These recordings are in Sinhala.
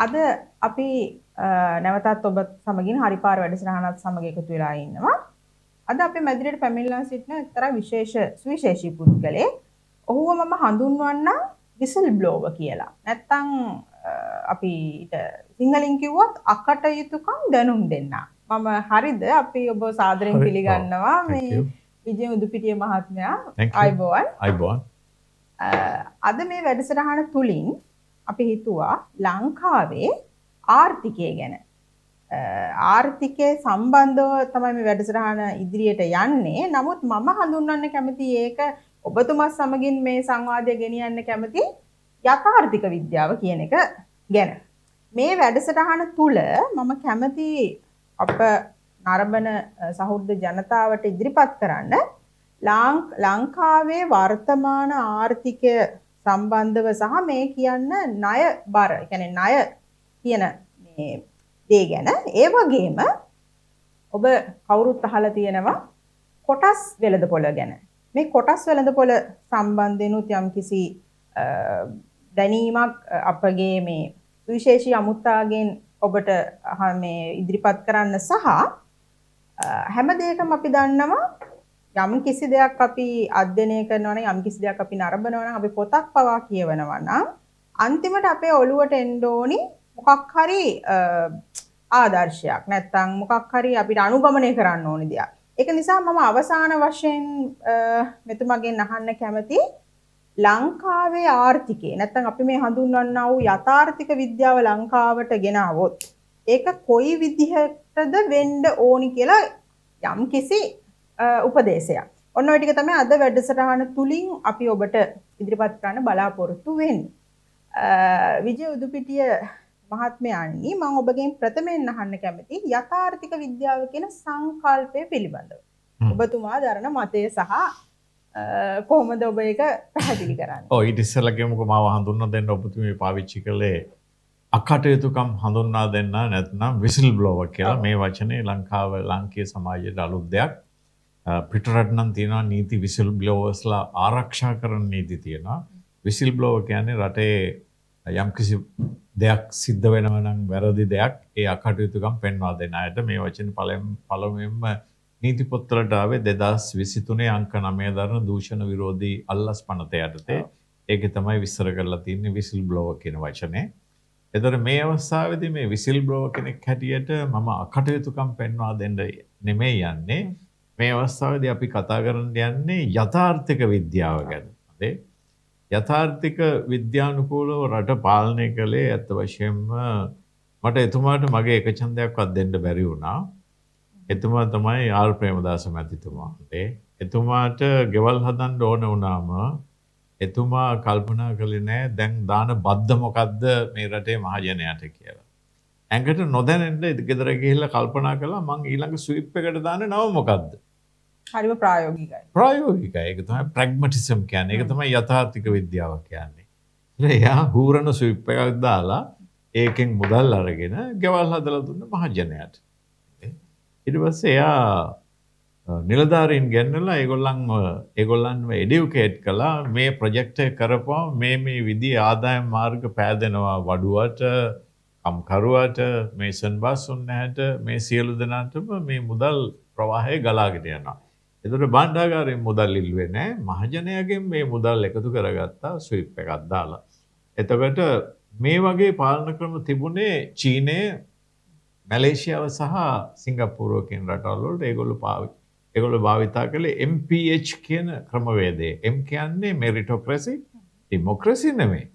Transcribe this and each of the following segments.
අද අපි නැවතත් ඔබ සමගින් හරිපාර වැඩසටහනත් සමග එකතු වෙලා ඉන්නවා. අද අපි මැදිරියට පැමිණලා සිටින එක්තරා සුවිශේෂී පුද්ගලයෙක්. ඔහුව මම හඳුන්වන්න විසල් බ්ලෝවර් කියලා. නැත්තම් අපිට සිංහලෙන් කිව්වොත් අකටයුතුකම් දැනුම් දෙන්න. මම හරිද? අපි ඔබ සාදරයෙන් පිළිගන්නවා මේ විජය උදුපිටිය මහත්මයා. අයබෝවන්. අද මේ වැඩසටහන තුලින් අපි හිතුවා ලංකාවේ ආර්ථිකය ගැන. ආර්ථිකයේ සම්බන්ධව තමයි මේ වැඩසටහන ඉදිරියට යන්නේ. නමුත් මම හඳුන්වන්න කැමති ඒක ඔබතුමා සමගින් මේ සංවාදය ගෙනියන්න කැමති යථාර්ථික විද්‍යාව කියන එක ගැන. මේ වැඩසටහන තුල මම කැමති අප නරඹන සහෘද ජනතාවට ඉදිරිපත් කරන්න ලංකාවේ වර්තමාන ආර්ථිකය සම්බන්ධව සහ මේ කියන්න ණය බර, කියන්නේ ණය කියන මේ දේ ගැන. ඒ වගේම ඔබ කවුරුත් අහලා තියෙනවා කොටස් වෙළඳපොළ ගැන. මේ කොටස් වෙළඳපොළ සම්බන්ධෙනුත් යම්කිසි දැනීමක් අපගේ මේ විශේෂී අමුත්තාගෙන් ඔබට මේ ඉදිරිපත් කරන්න සහ හැම දෙයකම අපි දන්නවා යම් කිසි දෙයක් අපි අධ්‍යයනය කරනවා නම් යම් කිසි දෙයක් අපි නරඹනවා නම් අපි පොතක් පවා කියවනවා නම් අන්තිමට අපේ ඔළුවට එන්න ඕනි මොකක් හරි ආදර්ශයක් නැත්නම් මොකක් හරි අපිට අනුගමනය කරන්න ඕනි දෙයක්. ඒක නිසා මම අවසාන වශයෙන් මෙතුමගෙන් අහන්න කැමති ලංකාවේ ආර්ථිකය නැත්නම් අපි මේ හඳුන්වන්නා වූ යථාර්ථික විද්‍යාව ලංකාවට ගෙනාවොත් ඒක කොයි විදිහටද වෙන්න ඕනි කියලා යම් කිසි උපදේශයක්. ඔන්න ඔය ටික තමයි අද වැඩසටහන තුලින් අපි ඔබට ඉදිරිපත් කරන්න බලාපොරොත්තු වෙන්නේ. විජය උදුපිටිය මහත්මයාණනි මම ඔබගෙන් ප්‍රථමයෙන් අහන්න කැමති යථාර්ථික විද්‍යාව කියන සංකල්පය පිළිබඳව. ඔබතුමා දරන මතය සහ කොහොමද ඔබ ඒක පැහැදිලි කරන්නේ? ඔව් ඊට ඉස්සෙල්ලා කියමුකෝ මාව හඳුන්වා දෙන්න ඔබතුමී පාවිච්චි කළේ අකටයුතුකම් හඳුන්වා දෙන්න නැත්නම් විසල් බ්ලෝවර් කියලා. මේ වචනේ ලාංකීය සමාජයේ අලුත් දෙයක්. පිටරට නම් තියෙනවා නීති විසල් බ්ලෝවර්ස්ලා ආරක්ෂා කරන නීති තියෙනවා. විසල් බ්ලෝවර් කියන්නේ රටේ යම්කිසි දෙයක් සිද්ධ වෙනවා නම් වැරදි දෙයක් ඒ අකටයුතුකම් පෙන්වා දෙන අයට මේ වචනේ පළමුවෙන්ම නීති පොත්වලට ආවේ 2023 අංක 9 දරන දූෂණ විරෝධී අල්ලස් පනත යටතේ. ඒකේ තමයි විස්තර කරලා තියෙන්නේ විසල් බ්ලෝවර් කියන වචනේ. එතකොට මේ අවස්ථාවේදී මේ විසල් බ්ලෝවර් කෙනෙක් හැටියට මම අකටයුතුකම් පෙන්වා දෙන්න නෙමෙයි යන්නේ. මේ අවස්ථාවේදී අපි කතා කරන්න යන්නේ යථාර්ථික විද්‍යාව ගැන. හරි? යථාර්ථික විද්‍යානුකූලව රට පාලනය කළේ අත් වශයෙන්ම මට එතුමාට මගේ එක ඡන්දයක්වත් දෙන්න බැරි වුණා. එතුමා තමයි ආර් ප්‍රේමදාස මැතිතුමා. එතුමාට ගෙවල් හදන්න ඕන වුණාම එතුමා කල්පනා කළේ නෑ දැන් දාන බද්ද මොකද්ද මේ රටේ මහජනයාට කියලා. ඇඟට නොදැනෙන්න ගෙදර ගිහිල්ලා කල්පනා කළා මං ඊළඟ ස්විප් එකට දාන්න නම මොකද්ද? හරිම ප්‍රායෝගිකයි. ප්‍රායෝගිකයි. ඒක තමයි ප්‍රැග්මැටිසම් කියන්නේ. ඒක තමයි යථාර්ථික විද්‍යාව කියන්නේ. එයා හූරන ස්විප් එකක් දාලා ඒකෙන් මුදල් අරගෙන ගෙවල් හදලා දුන්න මහජනයාට. ඊට පස්සේ එයා නිලධාරීන් ගෙන්නලා ඒගොල්ලන්ව එඩියුකේට් කළා මේ ප්‍රොජෙක්ට් එක කරපුවා මේ විදිහේ ආදායම් මාර්ග පෑදෙනවා වඩුවට කම්කරුවට මේසන් බස් උන්නහැට මේ සියලු දෙනාටම මේ මුදල් ප්‍රවාහය ගලාගෙන යනවා. ඒතකොට භාණ්ඩාගාරයෙන් මුදල් ඉල්ලුවේ නැහැ. මහජනයාගෙන් මේ මුදල් එකතු කරගත්තා ස්විප් එකක් දාලා. එතකොට මේ වගේ පාලන ක්‍රම තිබුණේ චීනයේ මැලේසියාව සහ සිංගප්පූරුව කියන රටවල් වලට ඒගොල්ලෝ භාවිතා කළේ MPH කියන ක්‍රමවේදය. M කියන්නේ මෙරිටොක්‍රසි, ඩෙමොක්‍රසි නෙමෙයි.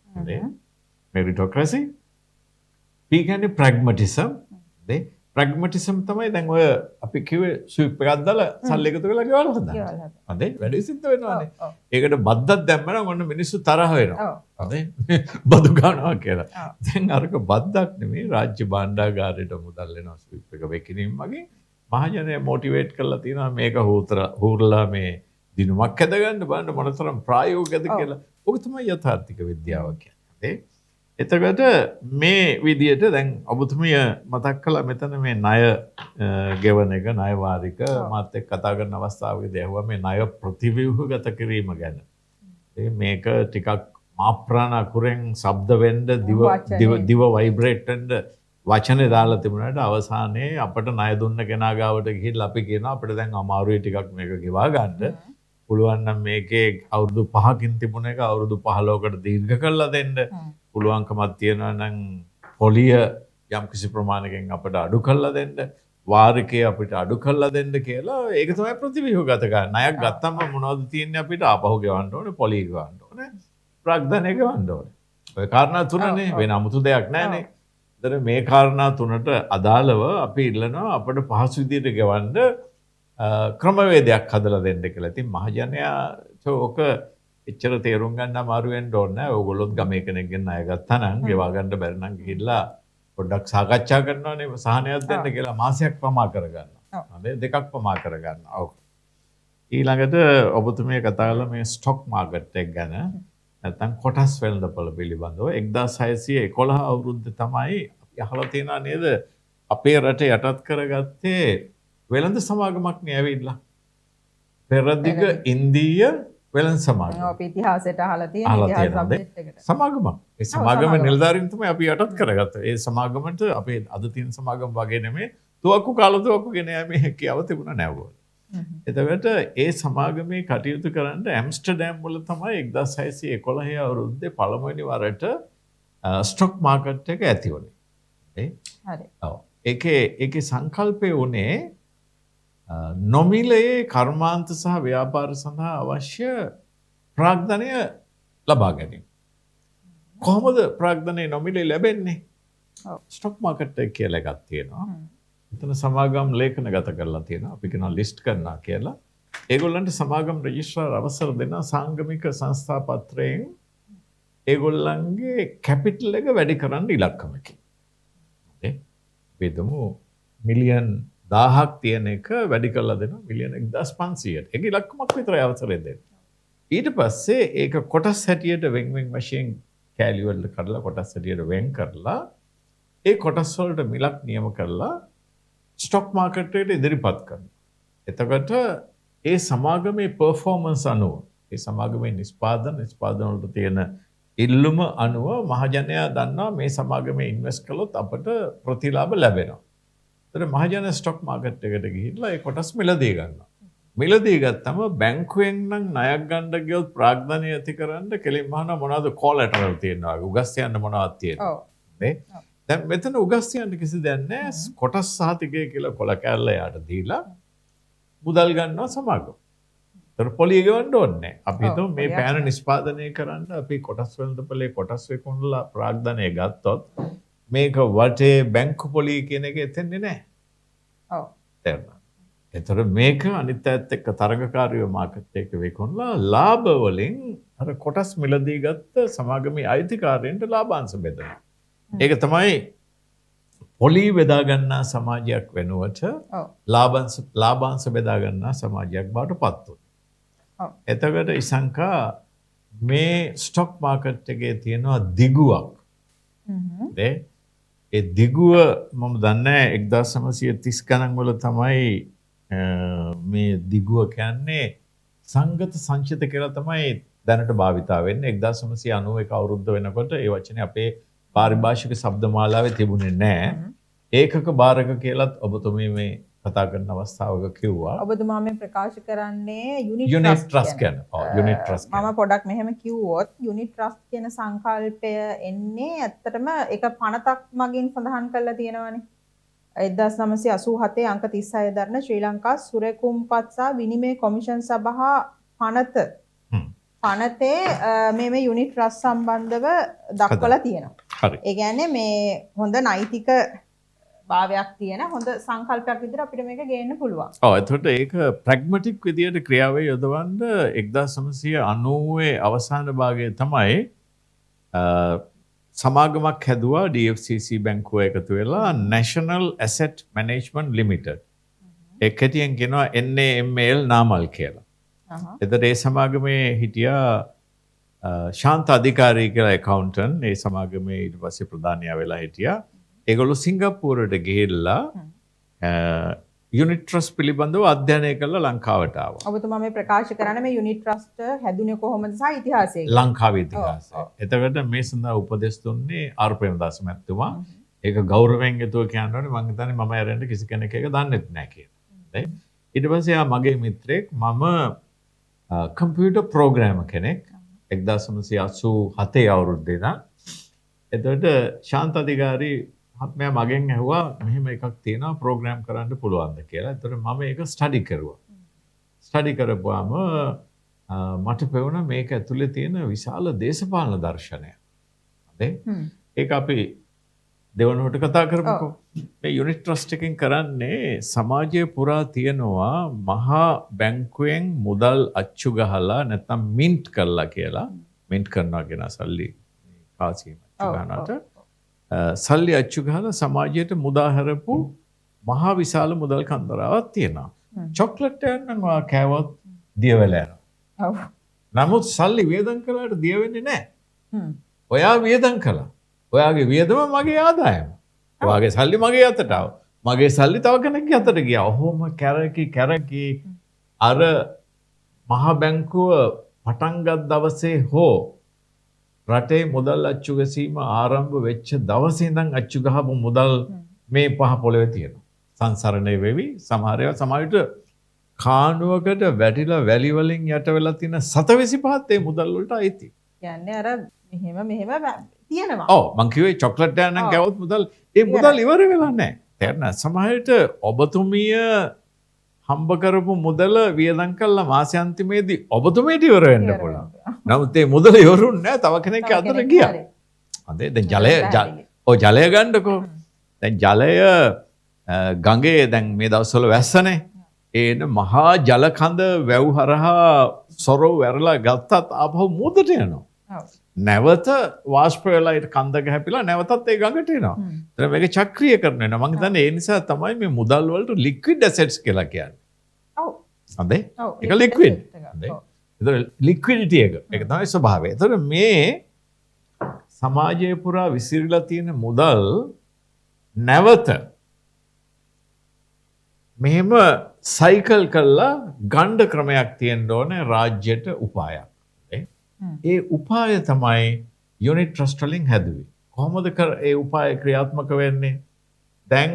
මෙරිටොක්‍රසි. P කියන්නේ ප්‍රැග්මැටිසම්. ප්‍රැග්මැටිසම් තමයි දැන් ඔය අපි කිව්වේ ස්විප් එකක් දාලා සල්ලි එකතු කරලා ගෙවල් හදන්න. හරි වැඩි සිද්ධ වෙනවානේ. ඒකට බද්දක් දැම්මම ඔන්න මිනිස්සු තරහ වෙනවා. හරි බදු ගන්නවා කියලා. දැන් අරක බද්දක් නෙමෙයි රාජ්‍ය භාණ්ඩාගාරයට මුදල් එනවා ස්විප් එක වෙකිනීම වගේ මහජනය මොටිවේට් කරලා තියෙනවා මේක හූරලා මේ දිනුමක් හැදගන්න බලන්න මොනතරම් ප්‍රායෝගිකද කියලා. ඔක තමයි යථාර්ථික විද්‍යාව කියන්නේ. එතකොට මේ විදියට දැන් ඔබතුමිය මතක් කළා මෙතන මේ ණය ගෙවන එක ණය වාරික මාත් එක්ක කතා කරන අවස්ථාවකදී ඇහුවා මේ ණය ප්‍රතිව්‍යුහගත කිරීම ගැන. මේක ටිකක් මාප්‍රාණ අකුරෙන් ශබ්ද වෙන්න දිව වයිබ්‍රේට් වෙන්න වචනේ දාලා තිබුණාට අවසානයේ අපිට ණය දුන්න කෙනා ගාවට ගිහිල්ලා අපි කියනවා අපිට දැන් අමාරුයි ටිකක් මේක ගෙවා ගන්න. පුළුවන් නම් මේකේ අවුරුදු 5කින් තිබුණ එක අවුරුදු 15කට දීර්ඝ කරලා දෙන්න. පුළුවන්කමක් තියෙනවා නම් පොලිය යම් කිසි ප්‍රමාණයකින් අපිට අඩු කරලා දෙන්න. වාරිකේ අපිට අඩු කරලා දෙන්න කියලා ඒක තමයි ප්‍රතිව්‍යුහගත ගන්න. ණයක් ගත්තම මොනවද තියෙන්නේ අපිට ආපහු ගෙවන්න ඕනේ, පොලිය ගෙවන්න ඕනේ, ප්‍රාග්ධනය ගෙවන්න ඕනේ. ඔය කාරණා තුනනේ වෙන 아무තු දෙයක් නැහැනේ. ඒතර මේ කාරණා තුනට අදාළව අපි ඉල්ලනවා අපිට පහසු විදිහට ගෙවන්න ක්‍රමවේදයක් හදලා දෙන්න කියලා. ඉතින් මහජනයාට ඕක එච්චර තේරුම් ගන්න අමාරු වෙන්න ඕනේ නැහැ. ඕගොල්ලොත් ගමේ කෙනෙක්ගෙන් ණය ගත්තා නම් ගෙවා ගන්න බැරි නම් ගිහිල්ලා පොඩ්ඩක් සාකච්ඡා කරනවානේ සහනයක් දෙන්න කියලා මාසයක් පමා කරගන්නවා. හරි දෙකක් පමා කරගන්නවා. ඔව්. ඊළඟට ඔබතුමිය කතා කළා මේ ස්ටොක් මාකට් එක ගැන. නැත්නම් කොටස් වෙළඳපොළ පිළිබඳව 1611 අවුරුද්දේ තමයි අපි අහලා තියෙනා නේද අපේ රට යටත් කරගත්තේ වෙළඳ සමාගමක් නේ ඇවිල්ලා. පෙරදිග ඉන්දීය වෙළඳ සමාගම. අපි ඉතිහාසයට අහලා තියෙන ඉතිහාස සබ්ජෙක්ට් එකට. සමාගමක්. ඒ සමාගමේ නිලධාරීන් තමයි අපි යටත් කරගත්තේ. ඒ සමාගමට අපේ අද තියෙන සමාගම වගේ නෙමෙයි තුවක්කු කාලා තුවක්කු ගෙන යමේ හැකියාව තිබුණා නෑ. එතකොට ඒ සමාගමේ කටයුතු කරන්න ඇම්ස්ටර්ඩෑම් වල තමයි 1611 අවුරුද්දේ පළමුවෙනි වරට ස්ටොක් මාකට් එක ඇති වුණේ. හරි. ඔව්. ඒකේ සංකල්පය උනේ නොමිලයේ කර්මාන්ත සහ ව්‍යාපාර සඳහා අවශ්‍ය ප්‍රාග්ධනය ලබා ගැනීම. කොහොමද ප්‍රාග්ධනය නොමිලේ ලැබෙන්නේ? ස්ටොක් මාකට් එක කියලා එකක් තියෙනවා. එතන සමාගම් ලේඛනගත කරලා තියෙනවා. අපි කියනවා ලිස්ට් කරනවා කියලා. ඒගොල්ලන්ට සමාගම් රෙජිස්ට්‍රාර් අවසර දෙන සංගමික සංස්ථා පත්‍රයෙන් ඒගොල්ලන්ගේ කැපිටල් එක වැඩි කරන්න ඉලක්කමකින්. වෙදමු මිලියන් 1000ක් තියෙන එක වැඩි කරලා දෙනවා මිලියන් 1500ට. ඒක ඉලක්කමක් විතරයි අවසරය දෙන්නේ. ඊට පස්සේ ඒක කොටස් හැටියට වෙන් වශයෙන් කැලි වල කඩලා කොටස් හැටියට වෙන් කරලා ඒ කොටස් වලට මිලක් නියම කරලා ස්ටොක් මාකට් එකට ඉදිරිපත් කරනවා. එතකොට ඒ සමාගමේ පර්ෆෝමන්ස් අනුව ඒ සමාගමේ නිෂ්පාදන වලට තියෙන ඉල්ලුම අනුව මහජනයා දන්නවා මේ සමාගමේ ඉන්වෙස්ට් කළොත් අපට ප්‍රතිලාභ ලැබෙනවා. ඒතර මහජන ස්ටොක් මාකට් එකට ගිහිල්ලා ඒ කොටස් මිලදී ගන්නවා. මිලදී ගත්තම බැංකුවෙන් නම් ණයක් ගන්න ගියොත් ප්‍රාග්ධනය ඇති කරන්න කෙලින්ම අහනවා මොනවද කොලැටරල් තියෙනවා. උගස් තියන්න මොනවද තියෙනවා. නේ? දැන් මෙතන උගස් තියන්න කිසි දෙයක් නැහැ. කොටස් සහතිකය කියලා කොල කැල්ල යාට දීලා මුදල් ගන්නවා සමාගම. ඒතර පොලිය ගෙවන්න ඕනේ. අපි හිතමු මේ පෑන නිෂ්පාදනය කරන්න අපි කොටස් වෙළඳපොලේ කොටස් විකුණලා ප්‍රාග්ධනය ගත්තොත් මේක වටේ බැංකු පොලිය කියන එක එතෙන්නේ නැහැ. ඔව්. තේරුණා. ඒතර මේක අනිත් පැත්ත එක්ක තරඟකාරීව මාකට් එක විකුණලා ලාභ වලින් අර කොටස් මිලදී ගත්ත සමාගමේ අයිතිකාරයන්ට ලාභාංශ බෙදනවා. ඒක තමයි පොලි බෙදා ගන්නා සමාජයක් වෙනුවට ලාභාංශ බෙදා ගන්නා සමාජයක් බවට පත් වුණා. එතකොට ඉසංකා මේ ස්ටොක් මාකට් එකේ තියෙනවා දිගුවක්. ඒ දිගුව මම දන්නේ 1930 ගණන් වල තමයි මේ දිගුව කියන්නේ සංගත සංචිත කියලා තමයි දැනට භාවිතා වෙන්නේ. 1991 අවුරුද්ද වෙනකොට ඒ වචනේ අපේ පාරිභාෂික ශබ්දමාලාවේ තිබුණේ නැහැ. ඒකක බාරක කියලාත් ඔබතුමී මේ කතා කරන අවස්ථාවක කිව්වා. ඔබතුමා මේ ප්‍රකාශ කරන්නේ යුනිට් ට්‍රස්ට් කියන. ඔව් යුනිට් ට්‍රස්ට්. මම පොඩක් මෙහෙම කිව්වොත් යුනිට් ට්‍රස්ට් කියන සංකල්පය එන්නේ ඇත්තටම ඒක පනතක් මගින් සඳහන් කරලා තියෙනවානේ. 1987 අංක 36 දරන ශ්‍රී ලංකා සුරකුම්පත් සහ විනිමය කොමිෂන් සභා පනතේ මේ යුනිට් ට්‍රස්ට් සම්බන්ධව දක්වලා තියෙනවා. ඒ කියන්නේ මේ හොඳ නෛතික භාවයක් තියෙන හොඳ සංකල්පයක් විදිහට අපිට මේක ගේන්න පුළුවන්. ඔව් එතකොට ඒක ප්‍රැග්මැටික් විදියට ක්‍රියාවේ යොදවන්න 1990 අවසාන භාගයේ තමයි සමාගමක් හැදුවා DFCC බැංකුව එකතු වෙලා National Asset Management Limited. ඒ කෙටියෙන් කියනවා NAML නාමල් කියලා. එතකොට ඒ සමාගමේ හිටියා ශාන්ත අධිකාරී කියලා ඇකවුන්ටන්ට් ඒ සමාගමේ ඊට පස්සේ ප්‍රධානියා වෙලා හිටියා. ඒගොල්ලෝ සිංගප්පූරුවට ගිහිල්ලා යුනිට් ට්‍රස්ට් පිළිබඳව අධ්‍යයනය කරලා ලංකාවට ආවා. ඔබතුමා මේ ප්‍රකාශ කරන්නේ මේ යුනිට් ට්‍රස්ට් හැදුනේ කොහොමද සහ ඉතිහාසය. ලංකාවේ ඉතිහාසය. එතකොට මේ සඳහා උපදෙස් දුන්නේ ආර් ප්‍රේමදාස මැතිතුමා. ඒක ගෞරවයෙන් යුතුව කියනවනේ මම හිතන්නේ මම ඇරෙන්න කිසි කෙනෙක් ඒක දන්නෙත් නැහැ කියලා. ඊට පස්සේ ආ මගේ මිත්‍රෙක් මම කම්පියුටර් ප්‍රෝග්‍රෑමර් කෙනෙක් 1987 අවුරුද්දේ ඉඳන්. එතකොට ශාන්ත අධිකාරී මම මගෙන් ඇහුවා මෙහෙම එකක් තියෙනවා ප්‍රෝග්‍රෑම් කරන්න පුළුවන්ද කියලා. එතකොට මම ඒක ස්ටඩි කරුවා. ස්ටඩි කරපුවාම මට පෙවුණා මේක ඇතුලේ තියෙන විශාල දේශපාලන දර්ශනය. හරි? ඒක අපි දෙවනුවට කතා කරමුකෝ. මේ යුනිට් ට්‍රස්ට් එකෙන් කරන්නේ සමාජයේ පුරා තියෙනවා මහා බැංකුවෙන් මුදල් අච්චු ගහලා නැත්නම් මින්ට් කරලා කියලා. මින්ට් කරනවා කියන සල්ලි කාසියම ගන්නට සල්ලි අච්චු ගහලා සමාජයට මුදා හැරපු මහා විශාල මුදල් කන්දරාවක් තියෙනවා. චොක්ලට් එකක් නම් ඔයා කෑවොත් දිය වෙලා යනවා. ඔව්. නමුත් සල්ලි වියදම් කළාට දිය වෙන්නේ නැහැ. ඔයා වියදම් කළා. ඔයාගේ වියදම මගේ ආදායම. ඔයාගේ සල්ලි මගේ අතට ආවා. මගේ සල්ලි තව කෙනෙක්ගේ අතට ගියා. ඔහොම කැරකි අර මහා බැංකුව පටන් ගත් දවසේ හෝ රටේ මුදල් අච්චු ගැසීම ආරම්භ වෙච්ච දවසේ ඉඳන් අච්චු ගහපු මුදල් මේ පහ පොළවේ තියෙනවා. සංසරණය වෙවි සමහර ඒවා සමහරට කාණුවකට වැටිලා වැලි වලින් යට වෙලා තියෙන 725ත් ඒ මුදල් වලට අයිති. කියන්නේ අර මෙහෙම තියෙනවා. ඔව් මං කිව්වේ චොක්ලට් එකක් නම් කෑවොත් මුදල් ඒ මුදල් ඉවර වෙලා නැහැ. තේරෙනවද? සමහරට ඔබතුමිය හම්බ කරපු මුදල වියදම් කළා මාසාන්තිමේදී ඔබතුමියට ඉවර වෙන්න පුළුවන්. නමුත් මේ මුදල ඉවරුන්නේ නැහැ තව කෙනෙක් අතට ගියා. හරි දැන් ජලය ගන්නකෝ. දැන් ජලය ගඟේ දැන් මේ දවස්වල වැස්සනේ. ඒන මහා ජල කඳ වැව් හරහා සොරව වැරලා ගත්තත් ආපහු මුදට යනවා. නැවත වාෂ්ප වෙලා ඊට කන්දක හැපිලා නැවතත් ඒ ගඟට එනවා. ඒතර මේක චක්‍රීයකරණය වෙනවා. මම හිතන්නේ ඒ නිසා තමයි මේ මුදල් වලට ලික්විඩ් ඇසෙට්ස් කියලා කියන්නේ. ඔව්. හරි? ඒක ලික්විඩ්. හරි. ඒතර ලික්විඩිටි එක. ඒක තමයි ස්වභාවය. ඒතර මේ සමාජයේ පුරා විසිරීලා තියෙන මුදල් නැවත මෙහෙම සයිකල් කරලා ගණ්ඩ ක්‍රමයක් තියෙන්න ඕනේ රාජ්‍යයට උපායක්. ඒ උපාය තමයි යුනිට් ට්‍රස්ට් වලින් හැදුවේ. කොහොමද ඒ උපාය ක්‍රියාත්මක වෙන්නේ? දැන්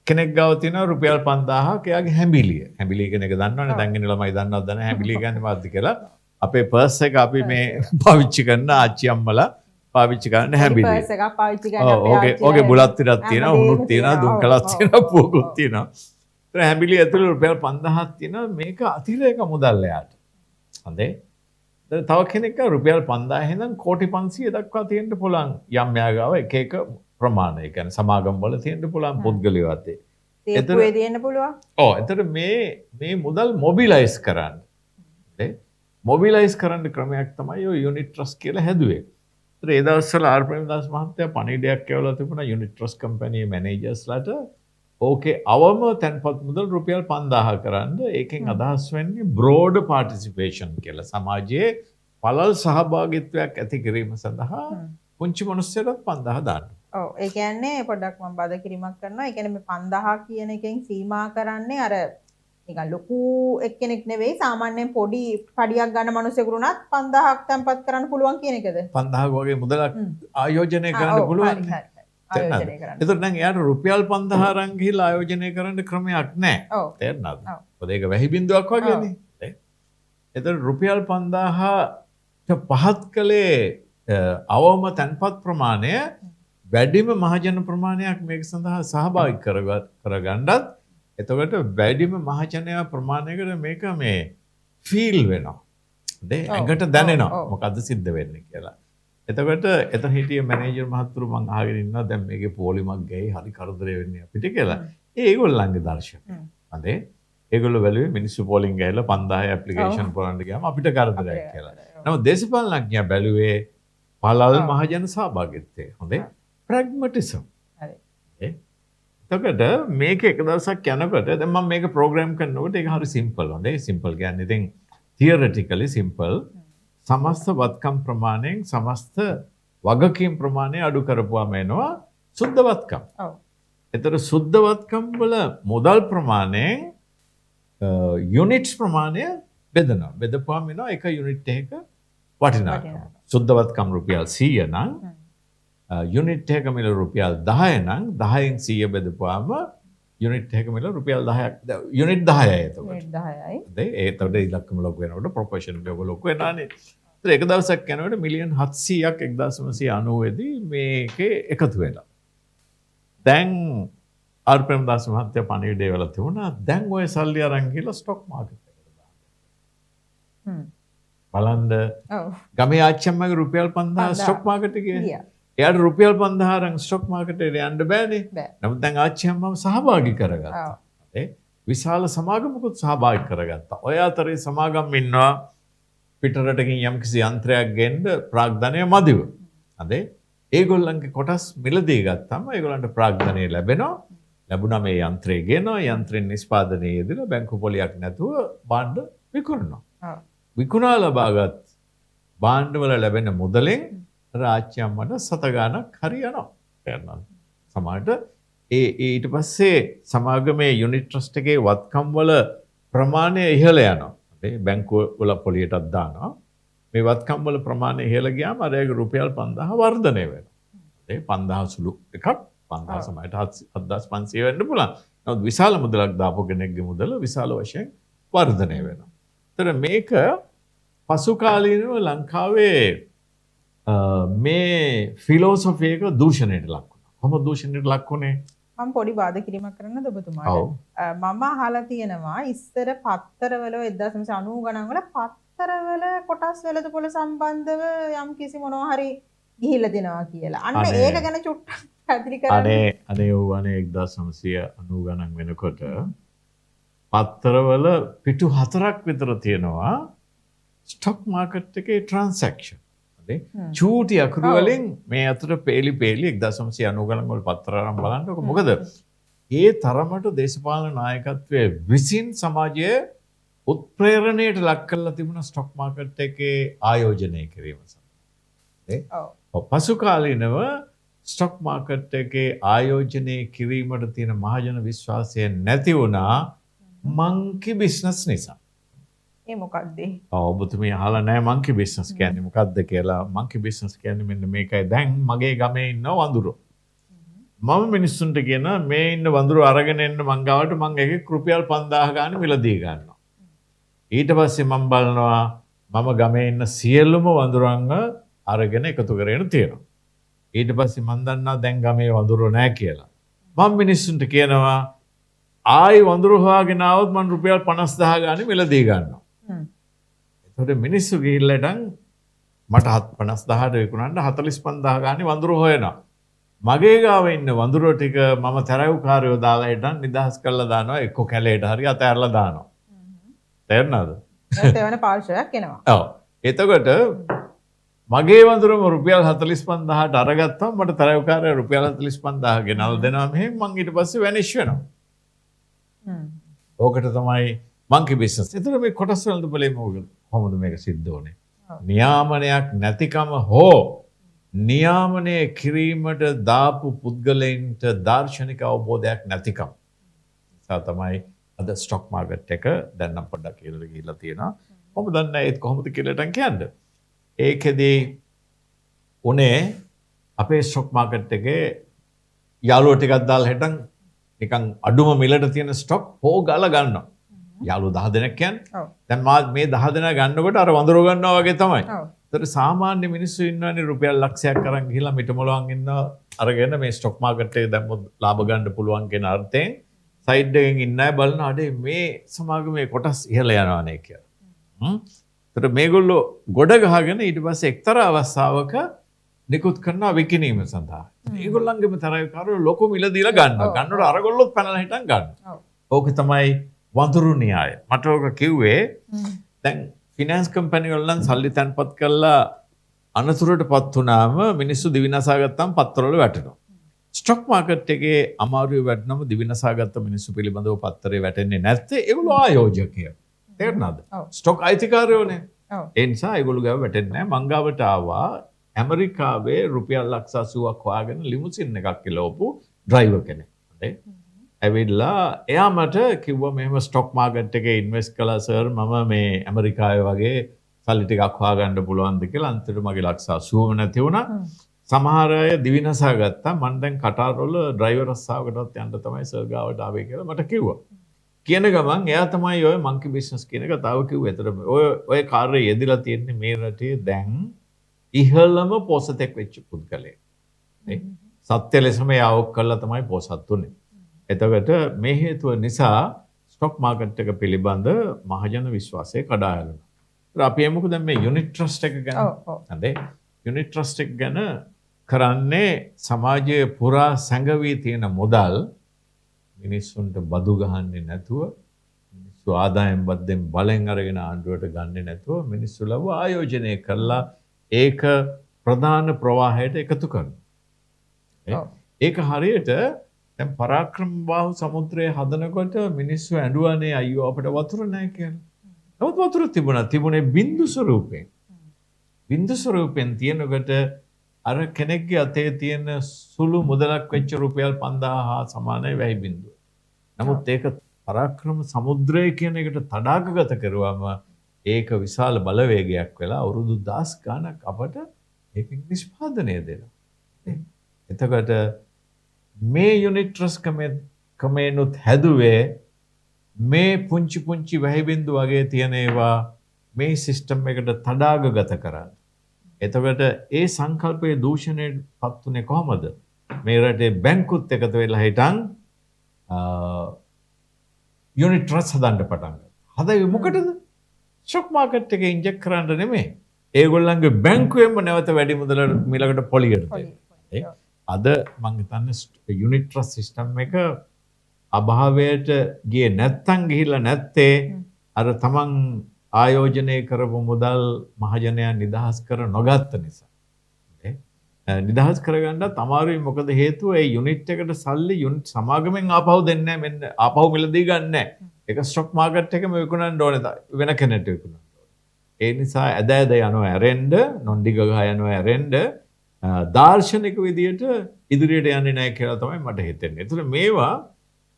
කෙනෙක් ගාව තියෙනවා රුපියල් 5000ක් එයාගේ හැඹිලිය. හැඹිලිය කියන එක දන්නවනේ දැන් ඉන්න ළමයි දන්නවද නැහැ හැඹිලිය කියන්නේ මොකක්ද කියලා. අපේ පර්ස් එක අපි මේ පාවිච්චි කරන ආච්චි අම්මලා පාවිච්චි කරන හැඹිලිය. පර්ස් එක පාවිච්චි කරන අපේ ආච්චි. ඕකේ බුලත් ටිකක් තියෙනවා, උණුත් තියෙනවා, දුම්කලත් තියෙනවා, පුවකුත් තියෙනවා. ඒ හැඹිලිය ඇතුළේ රුපියල් 5000ක් තියෙනවා මේක අතිරේක මුදල් එයාට. හරි? තව කෙනෙක් රුපියල් 5000 ඉඳන් කෝටි 500 දක්වා තියෙන්න පුළුවන් යම් යාගාව එක එක ප්‍රමාණය. ඒ කියන්නේ සමාගම් වල තියෙන්න පුළුවන් පුද්ගලයෝ අතේ. ඒකේ තියෙන්න පුළුවන්. ඔව්. එතකොට මේ මුදල් මොබිලයිස් කරන්න. හරි? මොබිලයිස් කරන්න ක්‍රමයක් තමයි ඔය යුනිට් ට්‍රස්ට් කියලා හැදුවේ. ඒතර ඒ දවස්වල ආර් ප්‍රේමදාස මහත්තයා පණිවිඩයක් කියවලා තිබුණා යුනිට් ට්‍රස්ට් කම්පැනි මැනේජර්ස්ලාට ඕකේ අවම තැන්පත් මුදල් රුපියල් 5000 කරන්න. ඒකෙන් අදහස් වෙන්නේ බ්‍රෝඩ් පාටිසිපේෂන් කියලා. සමාජයේ පළල් සහභාගීත්වයක් ඇති කිරීම සඳහා පුංචි මිනිස්සුන්ට 5000 දාන්න. ඔව් ඒ කියන්නේ පොඩ්ඩක් මම බද කිරීමක් කරනවා. ඒ කියන්නේ මේ 5000 කියන එකෙන් සීමා කරන්නේ අර නිකන් ලොකු එක්කෙනෙක් නෙවෙයි සාමාන්‍යයෙන් පොඩි පඩියක් ගන්න මිනිසෙකුට උනත් 5000ක් තැන්පත් කරන්න පුළුවන් කියන එකද? 5000 වගේ මුදලක් ආයෝජනය කරන්න පුළුවන්. හරි. ආයෝජනය කරන්න. එතකොට නම් එයාට රුපියල් 5000 අරන් ගිහිල්ලා ආයෝජනය කරන්න ක්‍රමයක් නැහැ. තේරුණාද? මොකද ඒක වැහි බින්දුවක් වගේනේ. එතකොට රුපියල් 5000ට පහත් කළේ අවම තැන්පත් ප්‍රමාණය වැඩිම මහජන ප්‍රමාණයක් මේක සඳහා සහභාගී කරගන්නත් එතකොට වැඩිම මහජනයා ප්‍රමාණයකට මේක මේ ෆීල් වෙනවා. ඇඟට දැනෙනවා මොකද්ද සිද්ධ වෙන්නේ කියලා. එතකොට එතන හිටිය මැනේජර් මහත්තුරු මං අහගෙන ඉන්නවා දැන් මේකේ පොලිමක් ගෑයි හරි කරදරේ වෙන්නේ අපිට කියලා. ඒගොල්ලන්ගේ දර්ශනය. හරි. ඒගොල්ලෝ බැලුවේ මිනිස්සු පොලිං ගෑලා 5000 ඇප්ලිකේෂන් පුරන්න ගියාම අපිට කරදරයක් කියලා. නමුත් දේශපාලනඥයා බැලුවේ පළල් මහජන සහභාගීත්වය. හොඳේ. ප්‍රැග්මැටිසම්. හරි. එතකොට මේක එක දවසක් යනකොට දැන් මම මේක ප්‍රෝග්‍රෑම් කරනකොට ඒක හරි සිම්පල්. හොඳේ. සිම්පල් කියන්නේ ඉතින් තියරිටිකලි සිම්පල්. සමස්ත වත්කම් ප්‍රමාණයෙන් සමස්ත වගකීම් ප්‍රමාණය අඩු කරපුවාම එනවා සුද්ධ වත්කම්. ඔව්. එතකොට සුද්ධවත්කම් වල මුදල් ප්‍රමාණයෙන් යුනිට්ස් ප්‍රමාණය බෙදනවා. බෙදපුවාම වෙනවා එක යුනිට් එකක වටිනාකම. සුද්ධවත්කම් රුපියල් 100 නම් යුනිට් එකක මිල රුපියල් 10 නම් 10න් 100 බෙදපුවාම යුනිට් එකක මිල රුපියල් 10ක් යුනිට් 10යි එතකොට. යුනිට් 10යි. ඒතකොට ඉලක්කම ලොකු වෙනකොට ප්‍රොපෝෂන් එක ලොකු වෙනානේ. ඒතර එක දවසක් යනකොට මිලියන් 700ක් 1990 දී මේකේ එකතු වෙලා. දැන් ආර්.ප්‍රේමදාස මහත්තයා පණිවිඩය වල තිබුණා දැන් ඔය සල්ලි අරන් ගිහලා ස්ටොක් මාකට් එකට දාන්න. බලන්න ගමේ ආච්චියම්මගේ රුපියල් 5000 ස්ටොක් මාකට් එකේ ගියා. එයාට රුපියල් 5000 අරන් ස්ටොක් මාකට් එකට යන්න බෑනේ. නමුත් දැන් ආච්චියම්මව සහභාගී කරගත්තා. විශාල සමාගමකුත් සහභාගී කරගත්තා. ඔය අතරේ සමාගම් ඉන්නවා පිටරටකින් යම්කිසි යන්ත්‍රයක් ගෙන්න ප්‍රාග්ධනය මදිව. හරි. ඒගොල්ලන්ගේ කොටස් මිලදී ගත්තාම ඒගොල්ලන්ට ප්‍රාග්ධනය ලැබෙනවා. ලැබුණා මේ යන්ත්‍රය ගෙනවා. යන්ත්‍රෙන් නිෂ්පාදනයේ යෙදලා බැංකු පොලියක් නැතුව භාණ්ඩ විකුණනවා. විකුණා ලබාගත් භාණ්ඩවල ලැබෙන මුදලෙන් ආච්චියම්මට සත ගාණක් හරි යනවා. සමහරට ඊට පස්සේ සමාගමේ යුනිට් ට්‍රස්ට් එකේ වත්කම් වල ප්‍රමාණය ඉහළ යනවා. බැංකුව වල පොලියටත් දානවා. මේ වත්කම් වල ප්‍රමාණය ඉහළ ගියාම අර ඒක රුපියල් 5000 වර්ධනය වෙනවා. ඒ 5000 සුළු එකක් 5000 සමයට 7500 වෙන්න පුළුවන්. නමුත් විශාල මුදලක් දාපු කෙනෙක්ගේ මුදල විශාල වශයෙන් වර්ධනය වෙනවා. ඒතර මේක පසු කාලීනව ලංකාවේ මේ ෆිලොසොෆි එක දූෂණයට ලක් වුණා. කොහොමද දූෂණයට ලක් වුණේ? මම පොඩි වාද කිරීමක් කරන්නද ඔබතුමාට? මම අහලා තියෙනවා ඉස්සර පත්තරවල 1990 ගණන් වල පත්තරවල කොටස් වෙළඳපොළ සම්බන්ධව යම් කිසි මොනවා හරි ගිහිල්ලා දෙනවා කියලා. අන්න ඒක ගැන චුට්ටක් පැහැදිලි කරන්න. අනේ 1990 ගණන් වෙනකොට පත්තරවල පිටු 4ක් විතර තියෙනවා ස්ටොක් මාකට් එකේ ට්‍රාන්සැක්ෂන්. චූටි අකුරු වලින් මේ අතර පේලි 1990 ගණන් වල පත්‍ර අරන් බලන්නකො. මොකද ඒ තරමට දේශපාලන ናයකත්වයේ විසින් සමාජයේ උත්ප්‍රේරණයට ලක් කරලා තිබුණ ස්ටොක් මාකට් එකේ ආයෝජනය කිරීම සඳහා. පසු කාලීනව ස්ටොක් මාකට් එකේ ආයෝජනය කිරීමට තියෙන මහජන විශ්වාසය නැති වුණා මංකි බිස්නස් නිසා. ඒ මොකක්ද? ඔබතුමිය අහලා නැහැ මංකි බිස්නස් කියන්නේ මොකක්ද කියලා. මංකි බිස්නස් කියන්නේ මෙන්න මේකයි. දැන් මගේ ගමේ ඉන්න වඳුරෝ. මම මිනිස්සුන්ට කියන මේ ඉන්න වඳුරෝ අරගෙන එන්න මං ගාවට මං එකෙක් රුපියල් 5000 ගානේ මිලදී ගන්නවා. ඊට පස්සේ මම බලනවා මම ගමේ ඉන්න සියලුම වඳුරන්ව අරගෙන එකතු කරගෙන තියෙනවා. ඊට පස්සේ මම දන්නවා දැන් ගමේ වඳුරෝ නැහැ කියලා. මම මිනිස්සුන්ට කියනවා ආයි වඳුරෝ හොයාගෙන ආවොත් මං රුපියල් 50000 ගානේ මිලදී ගන්නවා. එතකොට මිනිස්සු ගිහිල්ලා මට 50000ට විකුණන්න 45000 ගානේ වඳුරු හොයනවා. මගේ ගාව ඉන්න වඳුරෝ ටික මම තරවුකාරයෝ දාලා හිටන් නිදහස් කරලා දානවා එක්ක කැලේට හරි අතෑරලා දානවා. තේරුණාද? තේවන පාර්ශවයක් එනවා. ඔව්. එතකොට මගේ වඳුරම රුපියල් 45000ට අරගත්තම මට තරවුකාරයෝ රුපියල් 45000 ගෙනල්ලා දෙනවා මෙහෙම මං ඊට පස්සේ වැනිෂ් වෙනවා. ඕකට තමයි මංකි බිස්නස්. එතකොට මේ කොටස් වලද බලේ මොකද? කොහොමද මේක සිද්ධ වුනේ? නියාමනයක් නැතිකම හෝ නියාමනය කිරීමට දාපු පුද්ගලයන්ට දාර්ශනික අවබෝධයක් නැතිකම. නිසා තමයි අද ස්ටොක් මාකට් එක දැන් නම් පොඩ්ඩක් කියලා ගිහිල්ලා තියෙනවා. කොහොමද දන්නේ ඒත් කොහොමද කියලා කියන්නේ? ඒකෙදී උනේ අපේ ස්ටොක් මාකට් එකේ යාළුවෝ ටිකක් දාලා හිටන් නිකන් අඩුම මිලට තියෙන ස්ටොක් හො ගාලා ගන්නවා. යාළුවෝ 10 දෙනෙක් කියන්නේ. දැන් මේ 10 දෙනා ගන්නකොට අර වඳුරෝ ගන්නවා වගේ තමයි. ඒතර සාමාන්‍ය මිනිස්සු ඉන්නවනේ රුපියල් ලක්ෂයක් අරන් ගිහිල්ලා මිටමලුවන් ඉන්නවා අරගෙන මේ ස්ටොක් මාකට් එකේ දැම්මොත් ලාභ ගන්න පුළුවන් කියන අර්ථයෙන් සයිඩ් එකෙන් ඉන්නයි බලන අඩේ මේ සමාගමේ කොටස් ඉහළ යනවානේ කියලා. ඒතර මේගොල්ලෝ ගොඩ ගහගෙන ඊට පස්සේ එක්තරා අවස්ථාවක නිකුත් කරනවා විකිණීම සඳහා. මේගොල්ලන්ගේම තරගකාරයෝ ලොකු මිල දීලා ගන්නවා. ගන්නකොට අරගොල්ලොත් පැනලා හිටන් ගන්නවා. ඕක තමයි වඳුරු න්‍යාය. මට ඕක කිව්වේ දැන් ෆිනෑන්ස් කම්පැනි වල නම් සල්ලි තැන්පත් කරලා අනතුරටපත් වුණාම මිනිස්සු දිවිනසා ගත්තාම පත්තරවල වැටෙනවා. ස්ටොක් මාකට් එකේ අමාරුවේ වැටෙනම දිවිනසා ගත්ත මිනිස්සු පිළිබඳව පත්තරේ වැටෙන්නේ නැත්තේ ඒගොල්ලෝ ආයෝජකයෝ. තේරුණාද? ස්ටොක් අයිතිකාරයෝනේ. ඒ නිසා ඒගොල්ලෝ ගාව වැටෙන්නේ නැහැ. මං ගාවට ආවා ඇමරිකාවේ රුපියල් 80,000ක් හොයාගෙන ලිමුසින් එකක් කියලාපු ඩ්‍රයිවර් කෙනෙක්. ඇවිල්ලා එයා මට කිව්වා මෙහෙම ස්ටොක් මාකට් එකේ ඉන්වෙස්ට් කළා සර් මම මේ ඇමරිකාවේ වගේ සල්ලි ටිකක් හොයාගන්න පුළුවන්ද කියලා අන්තිමට මගේ ලක්ෂ 80ම නැති වුණා. සමහර අය දිවිනසා ගත්තා. මම දැන් කටාර් වල ඩ්‍රයිවර් රස්සාවකටවත් යන්න තමයි සර් ගාවට ආවේ කියලා මට කිව්වා. කියන ගමන් එයා තමයි ඔය මංකි බිස්නස් කියන එක තව කිව්වේ. ඒතර ඔය කාර්යය යෙදලා තියෙන්නේ මේ රටේ දැන් ඉහළම පොසතෙක් වෙච්ච පුද්ගලයෙක්. සත්‍ය ලෙසම යාවක් කළා තමයි පොසත් උනේ. එතකොට මේ හේතුව නිසා ස්ටොක් මාකට් එක පිළිබඳ මහජන විශ්වාසය කඩා හැලුණා. අපි එමුකෝ දැන් මේ යුනිට් ට්‍රස්ට් එක ගැන. හරි. යුනිට් ට්‍රස්ට් එක ගැන කරන්නේ සමාජයේ පුරා සැඟවී තියෙන මුදල් මිනිස්සුන්ට බදු ගහන්නේ නැතුව මිනිස්සු ආදායම් බද්දෙන් බලෙන් අරගෙන ආණ්ඩුවට ගන්නේ නැතුව මිනිස්සු ලව ආයෝජනය කරලා ඒක ප්‍රධාන ප්‍රවාහයට එකතු කරනවා. ඒක හරියට දැන් පරාක්‍රම බාහු සමුද්‍රයේ හදනකොට මිනිස්සු ඇඬුවානේ අයියෝ අපිට වතුර නැහැ කියලා. නමුත් වතුර තිබුණේ බින්දු ස්වරූපයෙන්. බින්දු ස්වරූපයෙන් තියෙනකොට අර කෙනෙක්ගේ අතේ තියෙන සුළු මුදලක් වෙච්ච රුපියල් 5000 හා සමානයි වැහි බින්දුව. නමුත් ඒක පරාක්‍රම සමුද්‍රය කියන එකට තඩාකගත කරුවම ඒක විශාල බලවේගයක් වෙලා අවුරුදු 10 ගණක් අපට ඒකෙන් නිෂ්පාදනය දෙනවා. එතකොට මේ යුනිට් ට්‍රස්ට් කමේනුත් හැදුවේ මේ පුංචි වැහි බින්දු වගේ තියෙන ඒවා මේ සිස්ටම් එකට තඩාගත කරන්න. එතකොට ඒ සංකල්පයේ දූෂණයට පත් උනේ කොහමද? මේ රටේ බැංකුත් එකතු වෙලා හිටන් යුනිට් ට්‍රස්ට් හදන්න පටන් ගත්තා. හදන්නේ මොකටද? ස්ටොක් මාකට් එකේ ඉන්ජෙක්ට් කරන්න නෙමෙයි. ඒගොල්ලන්ගේ බැංකුවෙන්ම නැවත වැඩි මුදල මිලකට පොලියට දෙන්න. අද මම හිතන්නේ යුනිට් ට්‍රස්ට් සිස්ටම් එක අභාවයට ගියේ නැත්තම් ගිහිල්ලා නැත්තේ අර තමන් ආයෝජනය කරපු මුදල් මහජනයා නිදහස් කර නොගත්ත නිසා. නිදහස් කරගන්නත් අමාරුයි. මොකද හේතුව ඒ යුනිට් එකට සල්ලි යුනිට් සමාගමෙන් ආපහු දෙන්නේ නැහැ. මෙන්න ආපහු මිලදී ගන්න නැහැ. ඒක ස්ටොක් මාකට් එකම විකුණන්න ඕනේ. වෙන කෙනෙක්ට විකුණන්න ඕනේ. ඒ නිසා ඇද යනවා ඇරෙන්න, නොන්ඩි ගගා යනවා ඇරෙන්න දාර්ශනික විදියට ඉදිරියට යන්නේ නැහැ කියලා තමයි මට හිතෙන්නේ. ඒතර මේවා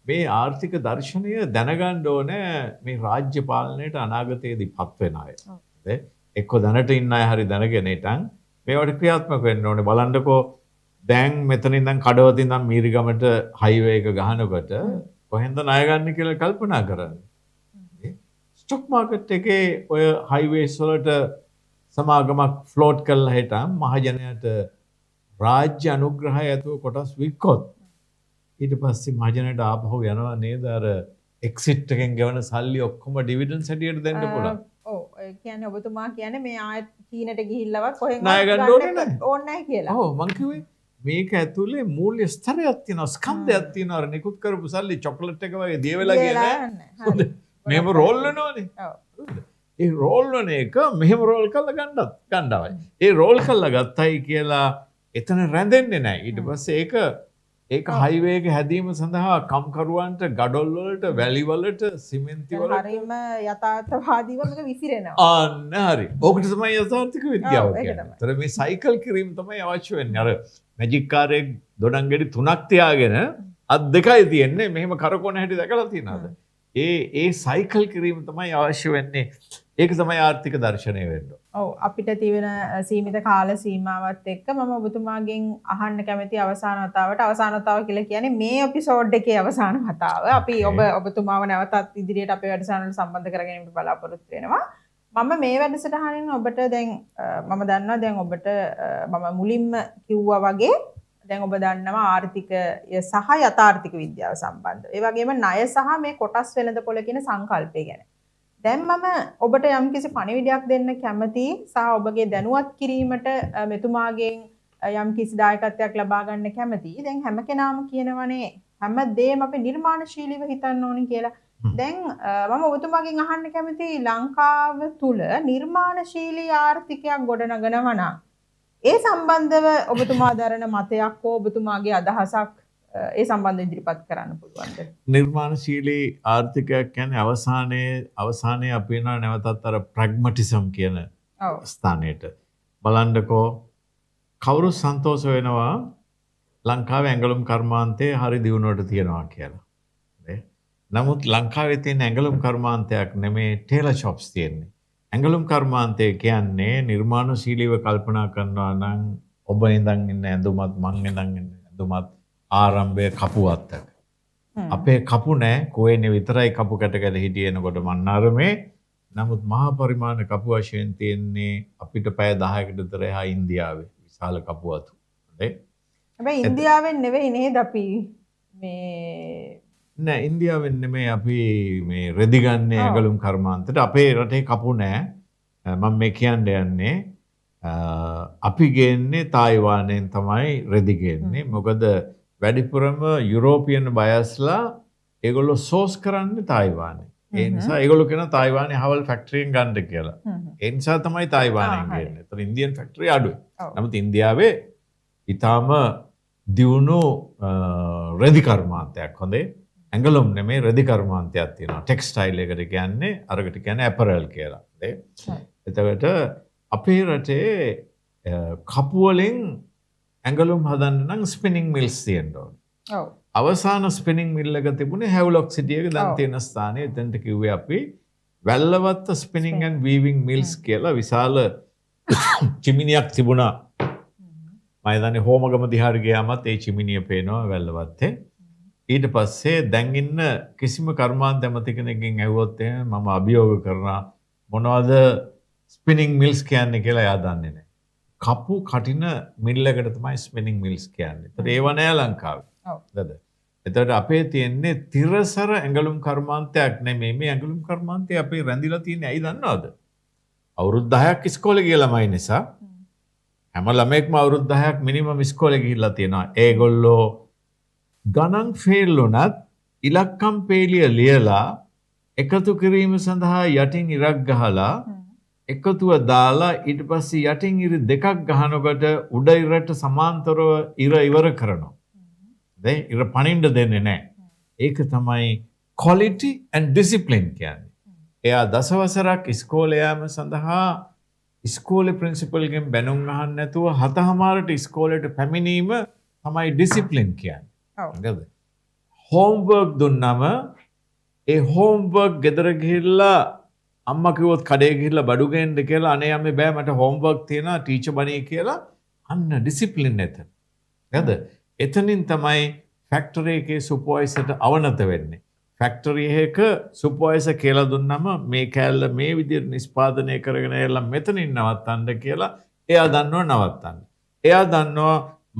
මේ ආර්ථික දර්ශනය දැනගන්න ඕනේ මේ රාජ්‍ය පාලනයට අනාගතයේදී පත් වෙන අය. එක්ක දැනට ඉන්න අය හරි දැනගෙන ඉතින් මේවට ක්‍රියාත්මක වෙන්න ඕනේ. බලන්නකෝ දැන් මෙතන ඉඳන් කඩවතින් ඉඳන් මීරිගමට හයිවේ එක ගහනකොට කොහෙන්ද ණය ගන්න කියලා කල්පනා කරන්නේ. ස්ටොක් මාකට් එකේ ඔය හයිවේස් වලට සමාගමක් ෆ්ලෝට් කරලා හිටන් මහජනයාට රාජ්‍ය අනුග්‍රහය ඇතුව කොටස් වික්කොත් ඊට පස්සේ මහජනයාට ආපහු යනවා නේද අර එක්සිට් එකෙන් ගෙවන සල්ලි ඔක්කොම ඩිවිඩන්ඩ්ස් හැටියට දෙන්න පුළුවන්. ඔව් ඒ කියන්නේ ඔබතුමා කියන්නේ මේ ආයෙත් චීනට ගිහිල්ලවත් කොහෙන්වත් ණය ගන්න ඕනේ නැහැ කියලා. ඔව් මං කිව්වේ මේක ඇතුලේ මූල්‍ය ස්තරයක් තියෙනවා ස්කන්ධයක් තියෙනවා අර නිකුත් කරපු සල්ලි චොක්ලට් එක වගේ දිය වෙලා ගියේ මේව රෝල් වෙනවනේ. ඔව්. ඒ රෝල් වන එක මෙහෙම රෝල් කරලා ගන්නවයි. ඒ රෝල් කරලා ගත්තයි කියලා එතන රැඳෙන්නේ නැහැ. ඊට පස්සේ ඒක හයිවේ එක හැදීම සඳහා කම්කරුවන්ට ගඩොල් වලට වැලි වලට සිමෙන්ති වලට හරියම යථාර්ථවාදීව මේක විසිරෙනවා. අන්න හරි. ඕකට තමයි යථාර්ථික විද්‍යාව කියන්නේ. ඒතර මේ සයිකල් කිරීම තමයි අවශ්‍ය වෙන්නේ. අර මැජික් කාර්යයේ දොඩංගෙඩි 3ක් තියාගෙන අත් දෙකයි තියෙන්නේ. මෙහෙම කරකවන හැටි දැකලා තියෙනවද? ඒ සයිකල් කිරීම තමයි අවශ්‍ය වෙන්නේ. ඒක තමයි ආර්ථික දර්ශනය වෙන්න. ඔව් අපිට තියෙන සීමිත කාල සීමාවත් එක්ක මම ඔබතුමාගෙන් අහන්න කැමති අවසාන වතාව කියලා කියන්නේ මේ එපිසෝඩ් එකේ අවසාන වතාව. අපි ඔබතුමාව නැවතත් ඉදිරියට අපේ වැඩසටහනට සම්බන්ධ කර ගැනීමට බලාපොරොත්තු වෙනවා. මම මේ වැඩසටහනින් ඔබට දැන් මම දන්නවා දැන් ඔබට මම මුලින්ම කිව්වා වගේ දැන් ඔබ දන්නවා ආර්ථිකය සහ යථාර්ථික විද්‍යාව සම්බන්ධව. ඒ වගේම ණය සහ මේ කොටස් වෙළඳපොළ කියන සංකල්පය ගැන. දැන් මම ඔබට යම්කිසි පණිවිඩයක් දෙන්න කැමතියි සහ ඔබගේ දැනුවත් කිරීමට මෙතුමාගෙන් යම්කිසි දායකත්වයක් ලබා ගන්න කැමතියි. දැන් හැම කෙනාම කියනවනේ හැම දෙයක්ම අපි නිර්මාණශීලීව හිතන්න ඕනේ කියලා. දැන් මම ඔබතුමාගෙන් අහන්න කැමතියි ලංකාව තුල නිර්මාණශීලී ආර්ථිකයක් ගොඩනගනවා නම් ඒ සම්බන්ධව ඔබතුමා දරන මතයක් හෝ ඔබතුමාගේ අදහසක් ඒ සම්බන්ධව ඉදිරිපත් කරන්න පුළුවන්ද? නිර්මාණශීලී ආර්ථිකයක් කියන්නේ අවසානයේ අපි වෙනා නැවතත් අර ප්‍රැග්මටිසම් කියන ස්ථානයට බලන්නකෝ කවුරු සන්තෝෂ වෙනවා ලංකාවේ ඇඟලුම් කර්මාන්තයේ හරි දියුණුවට තියෙනවා කියලා. නමුත් ලංකාවේ තියෙන ඇඟලුම් කර්මාන්තයක් නෙමේ ටේලර් shops තියෙන්නේ. ඇඟලුම් කර්මාන්තය කියන්නේ නිර්මාණශීලීව කල්පනා කරනවා නම් ඔබ ඉඳන් ඉන්න ඇඳුමත් මං ඉඳන් ඉන්න ඇඳුමත් ආරම්භය කපුවත්තක. අපේ කපු නෑ කොහෙනේ විතරයි කපු කැටකඩ හිටියනකොට මන්නාරමේ. නමුත් මහා පරිමාණ කපු වශයෙන් තියෙන්නේ අපිට පැය 10කට විතර එහා ඉන්දියාවේ විශාල කපු වතු. හැබැයි ඉන්දියාවෙන් නෙවෙයි නේද අපි මේ නෑ ඉන්දියාවෙන් නෙමෙයි අපි මේ රෙදි ගන්නේ ඇඟලුම් කර්මාන්තයට. අපේ රටේ කපු නෑ. මම මේ කියන්න යන්නේ අපි ගේන්නේ තායිවානයෙන් තමයි රෙදි ගේන්නේ. මොකද වැඩිපුරම යුරෝපියන් බයස්ලා ඒගොල්ලෝ සෝස් කරන්නේ තායිවානයේ. ඒ නිසා ඒගොල්ලෝ කියන තායිවානයේ හවල් ෆැක්ටරියෙන් ගන්න කියලා. ඒ නිසා තමයි තායිවානයෙන් ගේන්නේ. ඒතර ඉන්දියන් ෆැක්ටරි අඩුයි. නමුත් ඉන්දියාවේ ඊටාම දියුණු රෙදි කර්මාන්තයක් හොඳේ. ඇඟලුම් නෙමේ රෙදි කර්මාන්තයක් තියෙනවා. ටෙක්ස්ටයිල් එකට කියන්නේ අරකට කියන්නේ ඇපරල් කියලා. එතකොට අපේ රටේ කපු වලින් ඇඟලුම් හදන්න නම් ස්පිනින් මිල්ස් තියෙන්න ඕනේ. ඔව්. අවසාන ස්පිනින් මිල් එක තිබුණේ හැව්ලොක් සිටි එක දැන් තියෙන ස්ථානයේ. එතනට කිව්වේ අපි වැල්ලවත්ත ස්පිනින් ඇන්ඩ් වීවිං මිල්ස් කියලා විශාල චිමිනියක් තිබුණා. මම දන්නේ හෝමගම දිහාට ගියාමත් ඒ චිමිනිය පේනවා වැල්ලවත්තේ. ඊට පස්සේ දැන් ඉන්න කිසිම කර්මාන්ත ඇමති කෙනෙක්ගෙන් ඇහුවොත් මම අභියෝග කරනවා මොනවද ස්පිනින් මිල්ස් කියන්නේ කියලා එයා දන්නේ නැහැ. කපු කටින මිල් එකට තමයි ස්පිනින් මිල්ස් කියන්නේ. ඒතර ඒව නෑ ලංකාවේ. ඔව්. එතකොට අපේ තියෙන්නේ තිරසර ඇඟලුම් කර්මාන්තයක් නෙමෙයි. මේ ඇඟලුම් කර්මාන්තය අපේ රැඳිලා තියෙන්නේ ඇයි දන්නවද? අවුරුදු 10ක් ඉස්කෝලේ ගිය ළමයි නිසා හැම ළමෙක්ම අවුරුදු 10ක් මිනිමම් ඉස්කෝලේ ගිහිල්ලා තියෙනවා. ඒගොල්ලෝ ගණන් ෆේල් වුණත් ඉලක්කම් පේලිය ලියලා එකතු කිරීම සඳහා යටින් ඉරක් ගහලා එකතුව දාලා ඊට පස්සේ යටින් ඉර දෙකක් ගහනකොට උඩ ඉරට සමාන්තරව ඉර ඉවර කරනවා. දැන් ඉර පනින්න දෙන්නේ නැහැ. ඒක තමයි quality and discipline කියන්නේ. එයා දසවසරක් ඉස්කෝලේ යාම සඳහා ඉස්කෝලේ ප්‍රින්සිපල් ගෙන් බැනුම් අහන්න නැතුව 7:00ට ඉස්කෝලේට පැමිණීම තමයි ඩිසිප්ලින් කියන්නේ. හරිද? හෝම්වර්ක් දුන්නම ඒ හෝම්වර්ක් ගෙදර ගිහිල්ලා අම්මා කිව්වොත් කඩේ ගිහිල්ලා බඩු ගේන්න කියලා අනේ අම්මේ බෑ මට හෝම්වර්ක් තියෙනවා ටීචර් බණී කියලා අන්න ඩිසිප්ලින් එතන. හරිද? එතනින් තමයි ෆැක්ටරි එකේ සුපර්වයිසර්ට අවනත වෙන්නේ. ෆැක්ටරි එක සුපර්වයිසර් කියලා දුන්නම මේ කෑල්ල මේ විදිහට නිෂ්පාදනය කරගෙන එලා මෙතනින් නවත්තන්න කියලා එයා දන්නව නවත්තන්න. එයා දන්නවා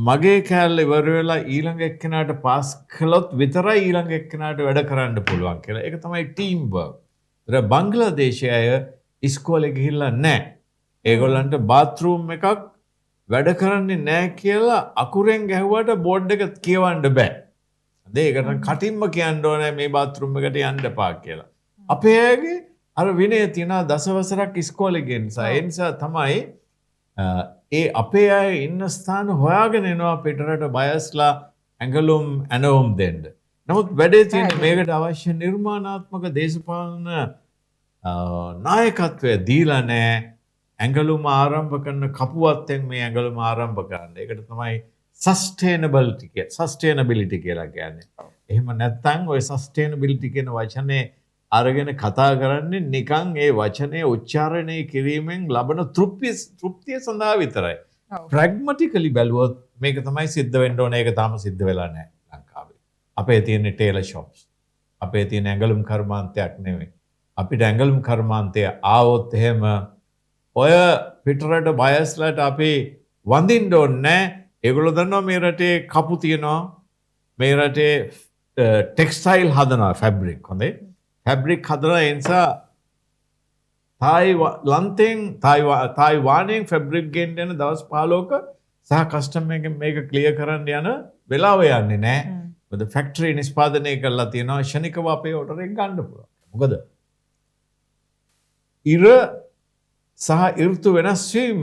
මගේ කෑල්ල ඉවර වෙලා ඊළඟ එක්කෙනාට පාස් කළොත් විතරයි ඊළඟ එක්කෙනාට වැඩ කරන්න පුළුවන් කියලා. ඒක තමයි ටීම් වර්ක්. ඒතර බංග්ලාදේශයේ අය ඉස්කෝලේ ගිහිල්ලා නැහැ. ඒගොල්ලන්ට බාත්රූම් එකක් වැඩ කරන්නේ නැහැ කියලා අකුරෙන් ගැහුවට බෝඩ් එක කියවන්න බෑ. ඒකට කටින්ම කියන්න ඕනේ මේ බාත්රූම් එකට යන්න එපා කියලා. අපේ අයගේ අර විනය තියෙනවා දසවසරක් ඉස්කෝලේ ගිය නිසා. ඒ නිසා තමයි ඒ අපේ අය ඉන්න ස්ථාන හොයාගෙන එනවා පිටරට බයස්ලා ඇඟලුම් ඇනවුම් දෙන්න. නමුත් වැඩේ තියෙන්නේ මේකට අවශ්‍ය නිර්මාණාත්මක දේශපාලන නායකත්වය දීලා නැහැ. ඇඟලුම ආරම්භ කරන කපුවත්තෙන් මේ ඇඟලුම ආරම්භ කරන්න. ඒකට තමයි සස්ටේනබිලිටි කියලා කියන්නේ. එහෙම නැත්නම් ওই සස්ටේනබිලිටි කියන වචනේ අරගෙන කතා කරන්නේ නිකන් ඒ වචනේ උච්චාරණය කිරීමෙන් ලබන තෘප්තිය සඳහා විතරයි. ප්‍රැග්මැටිකලි බැලුවොත් මේක තමයි සිද්ධ වෙන්න ඕනේ. ඒක තාම සිද්ධ වෙලා නැහැ ලංකාවේ. අපේ තියෙන ටේලර් shops. අපේ තියෙන ඇඟලුම් කර්මාන්තයක් නෙමෙයි. අපිට ඇඟලුම් කර්මාන්තය ආවොත් එහෙම ඔය පිටරට බයස්ලාට අපි වඳින්න ඕනේ නැහැ. ඒගොල්ලෝ දන්නවා මේ රටේ කපු තියෙනවා. මේ රටේ ටෙක්ස්ටයිල් හදනවා ෆැබ්‍රික් හොඳේ. ෆැබ්‍රික් හදලා ඒ නිසා තායිවානයෙන් ෆැබ්‍රික් ගෙන්න යන දවස් 15ක සහ කස්ටම් එකෙන් මේක ක්ලියර් කරන්න යන වෙලාව යන්නේ නැහැ. මොකද ෆැක්ටරි නිෂ්පාදනය කරලා තියෙනවා ශනිකව අපේ ඕඩර් එක ගන්න පුළුවන්. මොකද ඉර සහ ඍතු වෙනස් වීම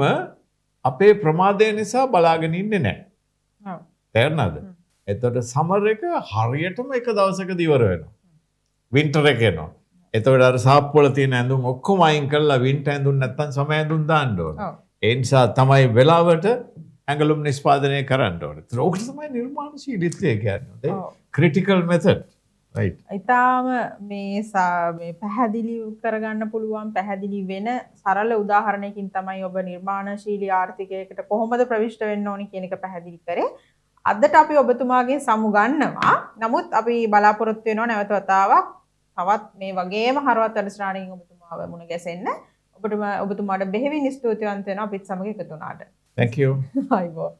අපේ ප්‍රමාදය නිසා බලාගෙන ඉන්නේ නැහැ. ඔව්. තේරුණාද? එතකොට සමර් එක හරියටම එක දවසකදී ඉවර වෙනවා. වින්ටර් එක එනවා. එතකොට අර සාප්පු වල තියෙන ඇඳුම් ඔක්කොම අයින් කරලා වින්ටර් ඇඳුම් නැත්තම් සම ඇඳුම් දාන්න ඕන. ඒ නිසා තමයි වෙලාවට ඇඟලුම් නිෂ්පාදනය කරන්න ඕනේ. ඒක තමයි නිර්මාණශීලීත්වය කියන්නේ. Critical method. right. ඊටාම මේ පැහැදිලි කරගන්න පුළුවන් පැහැදිලි වෙන සරල උදාහරණයකින් තමයි ඔබ නිර්මාණශීලී ආර්ථිකයකට කොහොමද ප්‍රවිෂ්ඨ වෙන්න ඕනි කියන එක පැහැදිලි කරේ. අදට අපි ඔබතුමාගේ සමු ගන්නවා. නමුත් අපි බලාපොරොත්තු වෙනවා නැවත වතාවක් තවත් මේ වගේම හරවත් වැඩසටහනකින් ඔබතුමාව මුණ ගැසෙන්න. ඔබතුමාට බෙහෙවින් ස්තුතිවන්ත වෙනවා අපිත් සමග එකතු වුණාට. Thank you. ආයිබෝන්.